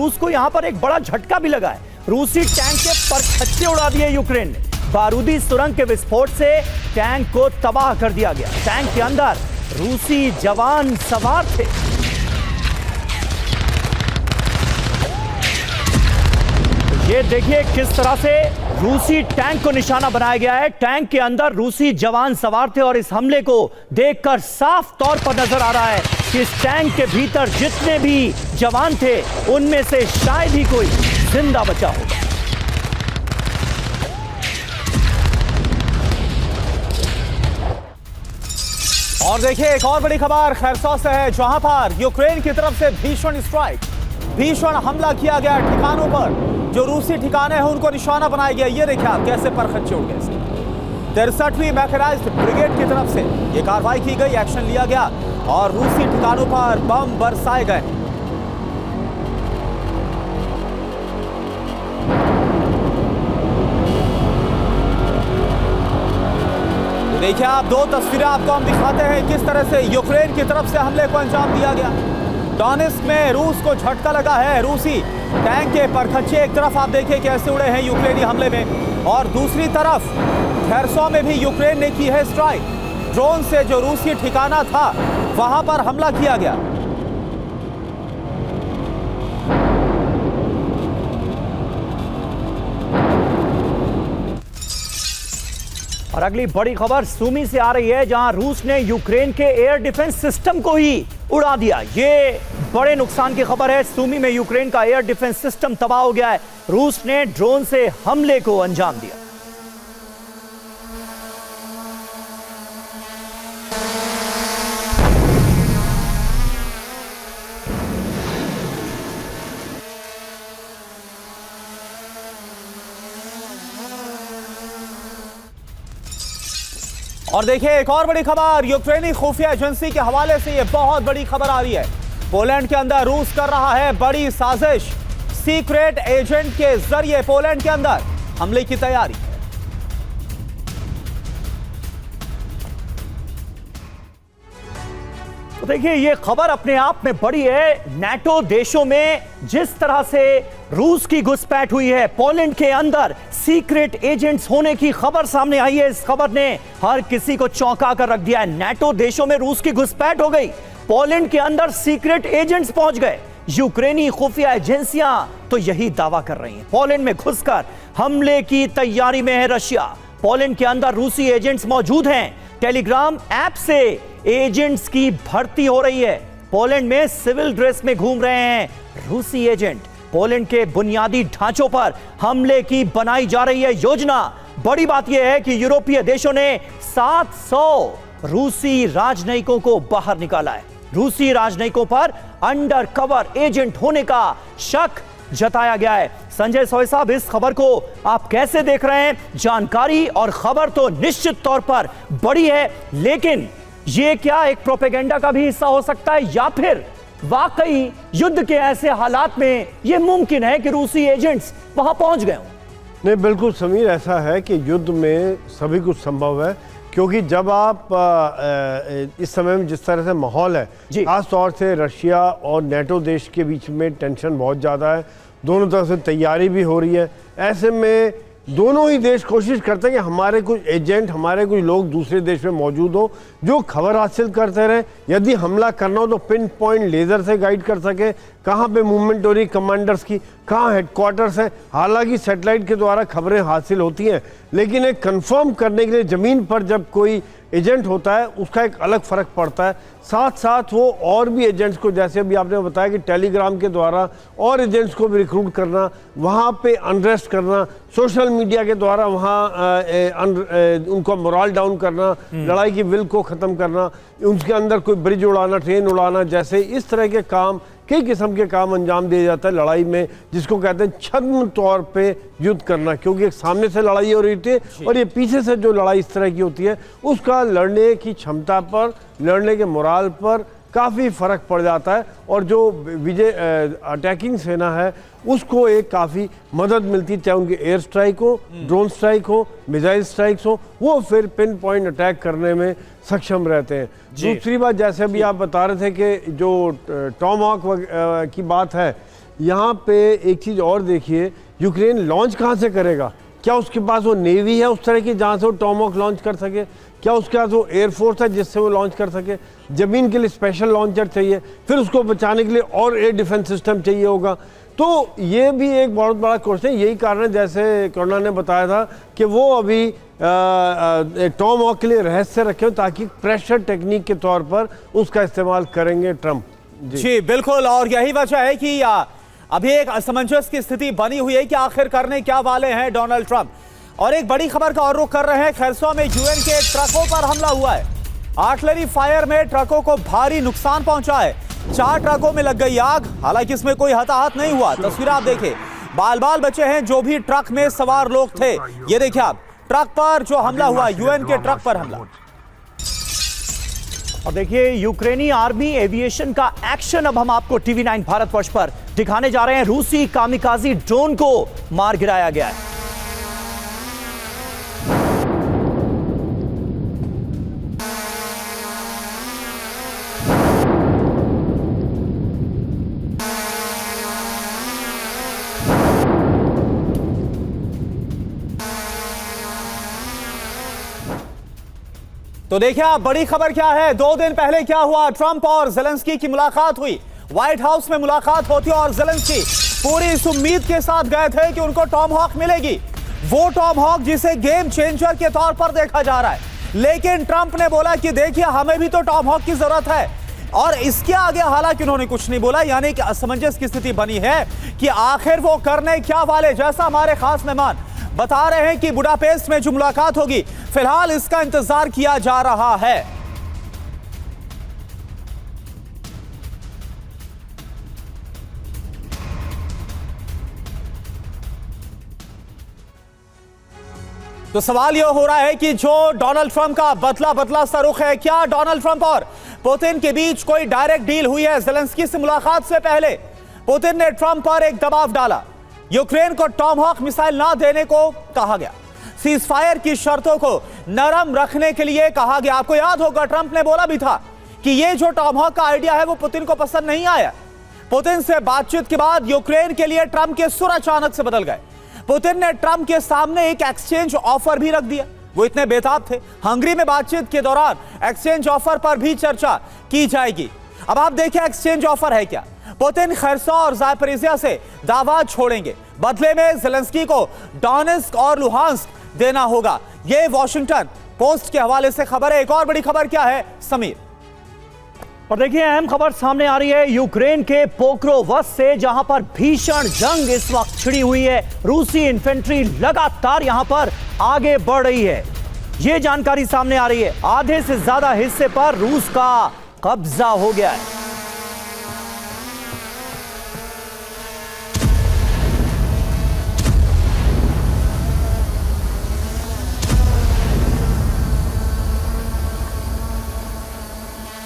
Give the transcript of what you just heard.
रूस को यहां पर एक बड़ा झटका भी लगा है। रूसी टैंक के परखच्चे उड़ा दिए यूक्रेन ने। बारूदी सुरंग के विस्फोट से टैंक को तबाह कर दिया गया। टैंक के अंदर रूसी जवान सवार थे। ये देखिए किस तरह से रूसी टैंक को निशाना बनाया गया है। टैंक के अंदर रूसी जवान सवार थे और इस हमले को देखकर साफ तौर पर नजर आ रहा है कि इस टैंक के भीतर जितने भी जवान थे उनमें से शायद ही कोई जिंदा बचा होगा। और देखिए एक और बड़ी खबर खैरसौ से है, जहां पर यूक्रेन की तरफ से भीषण हमला किया गया ठिकानों पर। जो रूसी ठिकाने हैं उनको निशाना बनाया गया। ये देखिए आप कैसे परखच्चे उड़ गए। 63वीं मैकेनाइज्ड ब्रिगेड की तरफ से ये कार्रवाई की गई, एक्शन लिया गया और रूसी ठिकानों पर बम बरसाए गए। देखिए आप दो तस्वीरें आपको हम दिखाते हैं किस तरह से यूक्रेन की तरफ से हमले को अंजाम दिया गया। डोनेत्स्क में रूस को झटका लगा है। रूसी टैंक के परखच्चे एक तरफ आप देखिए कैसे उड़े हैं यूक्रेनी हमले में, और दूसरी तरफ खैरसौ में भी यूक्रेन ने की है स्ट्राइक। ड्रोन से जो रूसी ठिकाना था वहां पर हमला किया गया। और अगली बड़ी खबर सूमी से आ रही है, जहां रूस ने यूक्रेन के एयर डिफेंस सिस्टम को ही उड़ा दिया। ये बड़े नुकसान की खबर है। सूमी में यूक्रेन का एयर डिफेंस सिस्टम तबाह हो गया है। रूस ने ड्रोन से हमले को अंजाम दिया। और देखिए एक और बड़ी खबर यूक्रेनी खुफिया एजेंसी के हवाले से ये बहुत बड़ी खबर आ रही है। पोलैंड के अंदर रूस कर रहा है बड़ी साजिश। सीक्रेट एजेंट के जरिए पोलैंड के अंदर हमले की तैयारी। तो देखिए ये खबर अपने आप में बड़ी है। नाटो देशों में जिस तरह से रूस की घुसपैठ हुई है, पोलैंड के अंदर सीक्रेट एजेंट्स होने की खबर सामने आई है। इस खबर ने हर किसी को चौंका कर रख दिया है। नाटो देशों में रूस की घुसपैठ हो गई, पोलैंड के अंदर सीक्रेट एजेंट्स पहुंच गए। यूक्रेनी खुफिया एजेंसियां तो यही दावा कर रही हैं। पोलैंड में घुसकर हमले की तैयारी में है रशिया। पोलैंड के अंदर रूसी एजेंट्स मौजूद हैं। टेलीग्राम ऐप से एजेंट्स की भर्ती हो रही है। पोलैंड में सिविल ड्रेस में घूम रहे हैं रूसी एजेंट। पोलैंड के बुनियादी ढांचों पर हमले की बनाई जा रही है योजना। बड़ी बात यह है कि यूरोपीय देशों ने 700 रूसी राजनयिकों को बाहर निकाला है। रूसी राजनयिकों पर अंडर कवर एजेंट होने का शक जताया गया है। संजय सोय साहब, इस खबर को आप कैसे देख रहे हैं? जानकारी और खबर तो निश्चित तौर पर बड़ी है, लेकिन ये क्या एक प्रोपेगेंडा का भी हिस्सा हो सकता है, या फिर वाकई युद्ध के ऐसे हालात में यह मुमकिन है कि रूसी एजेंट्स वहां पहुंच गए हों? नहीं, बिल्कुल समीर, ऐसा है कि युद्ध में सभी कुछ संभव है, क्योंकि जब आप इस समय में जिस तरह से माहौल है, खास तौर से रशिया और नाटो देश के बीच में टेंशन बहुत ज़्यादा है, दोनों तरफ से तैयारी भी हो रही है। ऐसे में दोनों ही देश कोशिश करते हैं कि हमारे कुछ एजेंट, हमारे कुछ लोग दूसरे देश में मौजूद हो, जो खबर हासिल करते रहें। यदि हमला करना हो तो पिन पॉइंट लेज़र से गाइड कर सके कहाँ पे मूवमेंट हो रही, कमांडर्स की कहाँ हेडक्वार्टर्स हैं। हालांकि सैटेलाइट के द्वारा खबरें हासिल होती हैं, लेकिन एक कंफर्म करने के लिए ज़मीन पर जब कोई एजेंट होता है उसका एक अलग फ़र्क पड़ता है। साथ साथ वो और भी एजेंट्स को, जैसे अभी आपने बताया कि टेलीग्राम के द्वारा और एजेंट्स को भी रिक्रूट करना, वहाँ पे अनरेस्ट करना, सोशल मीडिया के द्वारा वहाँ उनको मोरल डाउन करना, लड़ाई की विल को ख़त्म करना, उनके अंदर कोई ब्रिज उड़ाना, ट्रेन उड़ाना, जैसे इस तरह के काम, कई किस्म के काम अंजाम दिया जाता है लड़ाई में, जिसको कहते हैं छद्म तौर पे युद्ध करना। क्योंकि एक सामने से लड़ाई हो रही थी और ये पीछे से जो लड़ाई इस तरह की होती है, उसका लड़ने की क्षमता पर, लड़ने के मोराल पर काफ़ी फ़र्क पड़ जाता है। और जो विजय अटैकिंग सेना है उसको एक काफ़ी मदद मिलती है, चाहे उनके एयर स्ट्राइक हो, ड्रोन स्ट्राइक हो, मिसाइल स्ट्राइक्स हो, वो फिर पिन पॉइंट अटैक करने में सक्षम रहते हैं। दूसरी बात, जैसे अभी आप बता रहे थे कि जो टॉमहॉक की बात है, यहाँ पे एक चीज़ और देखिए, यूक्रेन लॉन्च कहाँ से करेगा? क्या उसके पास वो नेवी है उस तरह की जहाँ से वो टॉमहॉक लॉन्च कर सके? क्या उसके पास वो एयरफोर्स है जिससे वो लॉन्च कर सके? ज़मीन के लिए स्पेशल लॉन्चर चाहिए, फिर उसको बचाने के लिए और एयर डिफेंस सिस्टम चाहिए होगा। तो ये भी एक बहुत बड़ा क्वेश्चन है। यही कारण है, जैसे करुणा ने बताया था, कि वो अभी टॉमहॉक के लिए रहस्य रखे हो ताकि प्रेशर टेक्निक के तौर पर उसका इस्तेमाल करेंगे ट्रंप। जी बिल्कुल, और यही वजह है कि अभी एक असमंजस की स्थिति बनी हुई है कि आखिर करने क्या वाले हैं डोनाल्ड ट्रंप। और एक बड़ी खबर का और रुख कर रहे हैं, खैरसो में यूएन के ट्रकों पर हमला हुआ है। आर्टिलरी फायर में ट्रकों को भारी नुकसान पहुंचा है। 4 ट्रकों में लग गई आग, हालांकि इसमें कोई हताहत नहीं हुआ। तस्वीर आप देखिए, बाल बाल बचे हैं जो भी ट्रक में सवार लोग थे। ये देखिए आप, ट्रक पर जो हमला हुआ, यूएन के ट्रक पर हमला। और देखिए यूक्रेनी आर्मी एविएशन का एक्शन अब हम आपको टीवी 9 भारतवर्ष पर दिखाने जा रहे हैं। रूसी कामिकाजी ड्रोन को मार गिराया गया है। तो देखिए आप, बड़ी खबर क्या है। 2 दिन पहले क्या हुआ, ट्रंप और ज़ेलेंस्की की मुलाकात हुई। व्हाइट हाउस में मुलाकात होती और ज़ेलेंस्की पूरी इस उम्मीद के साथ गए थे कि उनको टॉमहॉक मिलेगी, वो टॉमहॉक जिसे गेम चेंजर के तौर पर देखा जा रहा है। लेकिन ट्रंप ने बोला कि देखिए हमें भी तो टॉमहॉक की जरूरत है, और इसके आगे हालांकि उन्होंने कुछ नहीं बोला। यानी कि असमंजस की स्थिति बनी है कि आखिर वो करने क्या वाले। जैसा हमारे खास मेहमान बता रहे हैं कि बुडापेस्ट में जो मुलाकात होगी, फिलहाल इसका इंतजार किया जा रहा है। तो सवाल यह हो रहा है कि जो डोनाल्ड ट्रंप का बदला सा रुख है, क्या डोनाल्ड ट्रंप और पुतिन के बीच कोई डायरेक्ट डील हुई है? ज़ेलेंस्की से मुलाकात से पहले पुतिन ने ट्रंप पर एक दबाव डाला, यूक्रेन को टॉमहॉक मिसाइल ना देने को कहा गया, सीजफायर की शर्तों को नरम रखने के लिए कहा गया। आपको याद होगा ट्रंप ने बोला भी था कि ये जो टॉमहॉक का आइडिया है वो पुतिन को पसंद नहीं आया। पुतिन से बातचीत के बाद यूक्रेन के लिए ट्रंप के सुर अचानक से बदल गए। पुतिन ने ट्रंप के सामने एक एक्सचेंज ऑफर भी रख दिया। वो इतने बेताब थे, हंगरी में बातचीत के दौरान एक्सचेंज ऑफर पर भी चर्चा की जाएगी। अब आप देखिए एक्सचेंज ऑफर है क्या। पुतिन खैरसो और ज़ापोरिज़िया से दावा छोड़ेंगे, बदले में ज़ेलेंस्की को डोनेट्स्क और लुहांस्क देना होगा। यह वॉशिंगटन पोस्ट के हवाले से खबर है। एक और बड़ी खबर क्या है समीर? और देखिए अहम खबर सामने आ रही है यूक्रेन के पोक्रोवस्क से, जहां पर भीषण जंग इस वक्त छिड़ी हुई है। रूसी इन्फेंट्री लगातार यहां पर आगे बढ़ रही है। यह जानकारी सामने आ रही है, आधे से ज्यादा हिस्से पर रूस का कब्जा हो गया है।